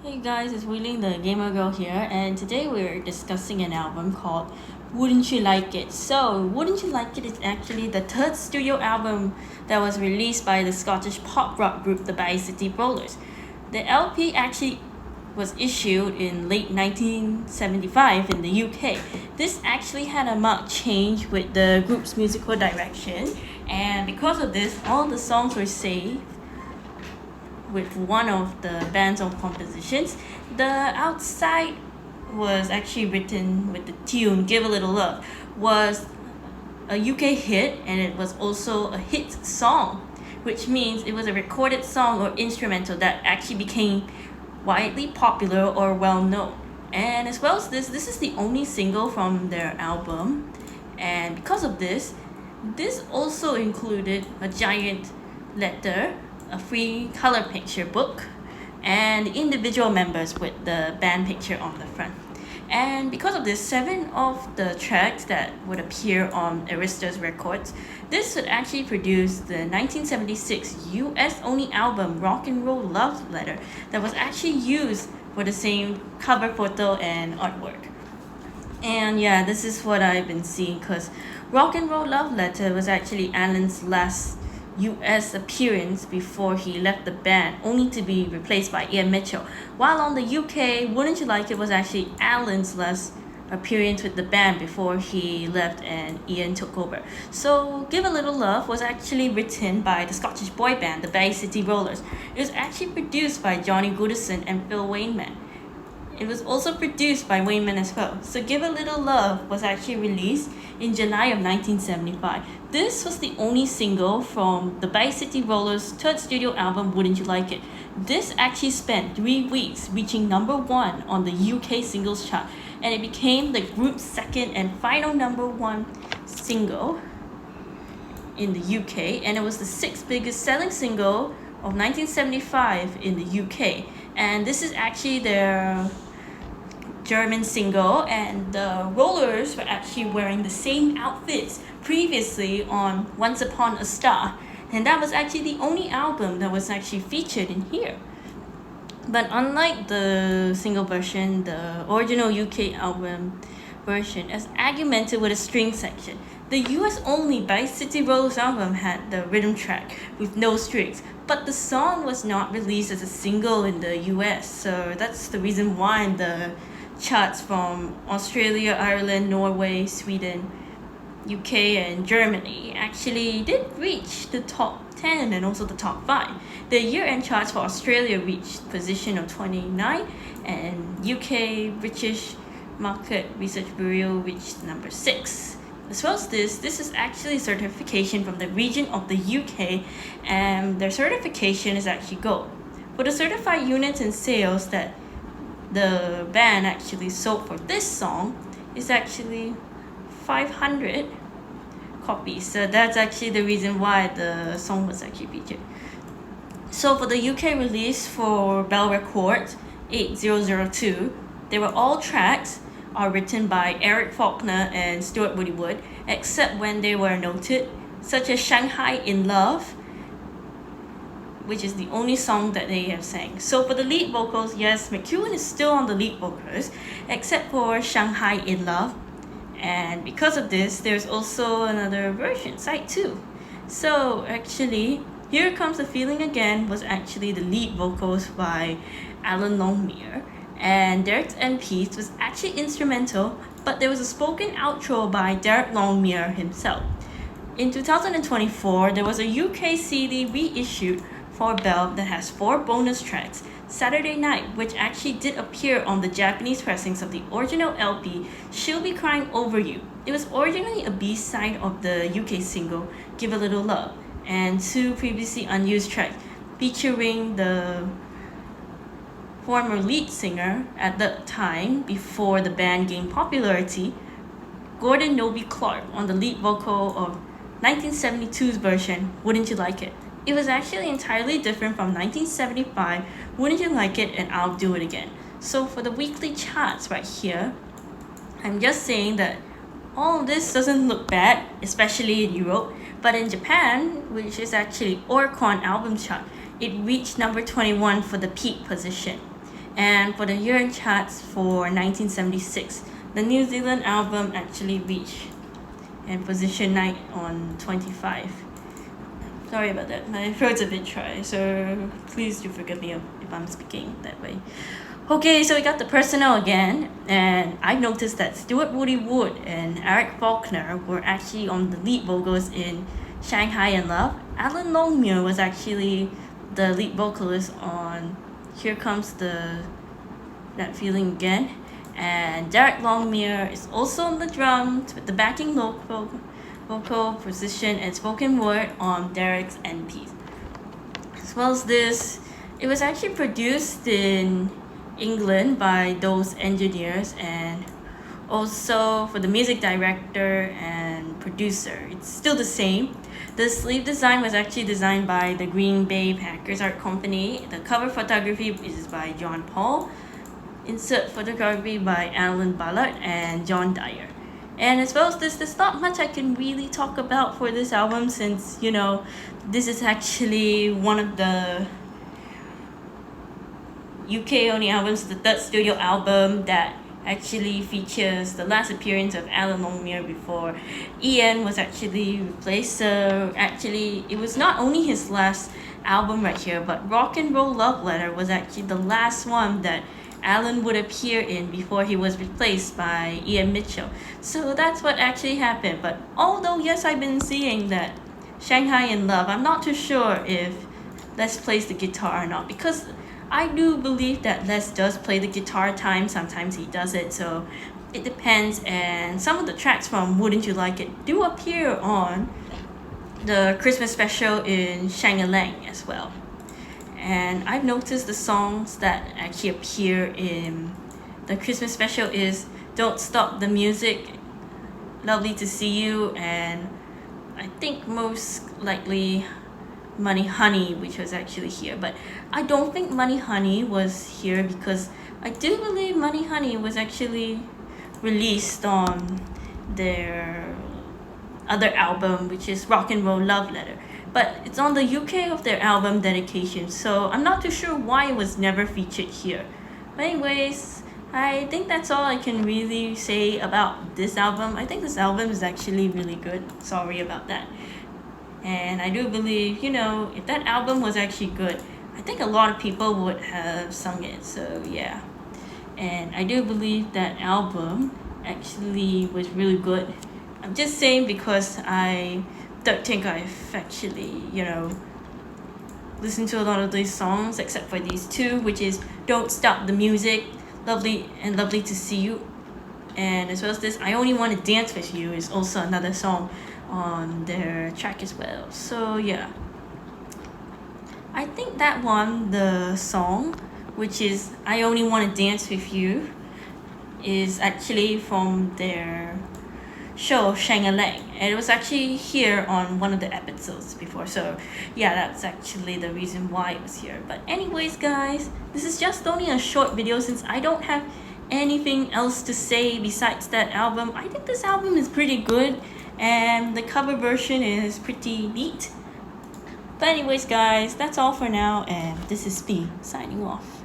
Hey guys, it's Wheeling the Gamer Girl here, and today we're discussing an album called Wouldn't You Like It? So, Wouldn't You Like It is actually the third studio album that was released by the Scottish pop rock group the City Rollers. The LP actually was issued in late 1975 in the UK. This actually had a marked change with the group's musical direction, and because of this, all the songs were saved with one of the band's own compositions. The outside was actually written with the tune Give a Little Love, was a UK hit, and it was also a hit song, which means it was a recorded song or instrumental that actually became widely popular or well known. And as well as this is the only single from their album, and because of this also included a giant letter, a free color picture book, and individual members with the band picture on the front. And because of this, 7 of the tracks that would appear on Arista's records, this would actually produce the 1976 US-only album Rock and Roll Love Letter that was actually used for the same cover photo and artwork. And yeah, this is what I've been seeing, because Rock and Roll Love Letter was actually Alan's last US appearance before he left the band, only to be replaced by Ian Mitchell. While on the UK, Wouldn't You Like It was actually Alan's last appearance with the band before he left and Ian took over. So Give a Little Love was actually written by the Scottish boy band, the City Rollers. It was actually produced by Johnny Goodison and Phil Wayman. It was also produced by Wayman as well. So Give a Little Love was actually released in July of 1975. This was the only single from the City Rollers' third studio album, Wouldn't You Like It? This actually spent 3 weeks reaching number 1 on the UK singles chart, and it became the group's second and final number 1 single in the UK, and it was the 6th biggest selling single of 1975 in the UK. And this is actually their German single, and the Rollers were actually wearing the same outfits previously on Once Upon a Star, and that was actually the only album that was actually featured in here. But unlike the single version, the original UK album version is augmented with a string section. The US only City Rollers album had the rhythm track with no strings, but the song was not released as a single in the US, so that's the reason why the charts from Australia, Ireland, Norway, Sweden, UK, and Germany actually did reach the top 10 and also the top 5. The year-end charts for Australia reached position of 29, and UK British Market Research Bureau reached number 6. As well as this is actually certification from the region of the UK, and their certification is actually gold. For the certified units and sales that the band actually sold for this song is actually 500 copies. So that's actually the reason why the song was actually featured. So for the UK release for Bell Records 8002, they were all tracks are written by Eric Faulkner and Stuart Woodywood, except when they were noted, such as Shanghai in Love, which is the only song that they have sang. So for the lead vocals, yes, McEwen is still on the lead vocals, except for Shanghai in Love. And because of this, there's also another version, side 2. So actually, Here Comes the Feeling Again was actually the lead vocals by Alan Longmire, and Derek's end piece was actually instrumental, but there was a spoken outro by Derek Longmire himself. In 2024, there was a UK CD reissued for Bell that has 4 bonus tracks. Saturday Night, which actually did appear on the Japanese pressings of the original LP, She'll Be Crying Over You. It was originally a B-side of the UK single, Give a Little Love, and 2 previously unused tracks featuring the former lead singer at the time before the band gained popularity, Gordon Noby Clark, on the lead vocal of 1972's version, Wouldn't You Like It? It was actually entirely different from 1975, Wouldn't You Like It and I'll Do It Again. So for the weekly charts right here, I'm just saying that all of this doesn't look bad, especially in Europe, but in Japan, which is actually Oricon album chart, it reached number 21 for the peak position. And for the year in charts for 1976, the New Zealand album actually reached and position 9 on 25. Sorry about that, my throat's a bit dry, so please do forgive me if I'm speaking that way. Okay, so we got the personnel again, and I noticed that Stuart Woody Wood and Eric Faulkner were actually on the lead vocals in Shanghai in Love. Alan Longmuir was actually the lead vocalist on Here Comes That Feeling Again, and Derek Longmuir is also on the drums with the backing vocal position and spoken word on Derek's NPs. As well as this, it was actually produced in England by those engineers, and also for the music director and producer, it's still the same. The sleeve design was actually designed by the Green Bay Packers art company. The cover photography is by John Paul. Insert photography by Alan Ballard and John Dyer. And as well as this, there's not much I can really talk about for this album, since this is actually one of the UK only albums, the third studio album that actually features the last appearance of Alan Longmuir before Ian was actually replaced. So actually it was not only his last album right here, but Rock and Roll Love Letter was actually the last one that Alan would appear in before he was replaced by Ian Mitchell. So that's what actually happened. But although yes, I've been seeing that Shanghai in Love, I'm not too sure if Les plays the guitar or not, because I do believe that Les does play the guitar at times, sometimes he doesn't, so it depends. And some of the tracks from Wouldn't You Like It do appear on the Christmas special in Shang-a-Lang as well. And I've noticed the songs that actually appear in the Christmas special is Don't Stop the Music, Lovely to See You, and I think most likely Money Honey, which was actually here. But I don't think Money Honey was here, because I do believe Money Honey was actually released on their other album, which is Rock and Roll Love Letter. But it's on the UK of their album Dedication, so I'm not too sure why it was never featured here. But anyways, I think that's all I can really say about this album. I think this album is actually really good. Sorry about that. And I do believe, if that album was actually good, I think a lot of people would have sung it, so yeah. And I do believe that album actually was really good. I'm just saying because I don't think I've actually, listened to a lot of these songs except for these two, which is Don't Stop the Music, Lovely to See You. And as well as this, I Only Want to Dance With You is also another song on their track as well. So yeah, I think that one, the song, which is I Only Want to Dance With You, is actually from their show Shang-a-Lang, and it was actually here on one of the episodes before, so yeah, that's actually the reason why it was here. But anyways guys, this is just only a short video since I don't have anything else to say besides that album. I think this album is pretty good and the cover version is pretty neat. But anyways guys, that's all for now, and this is B signing off.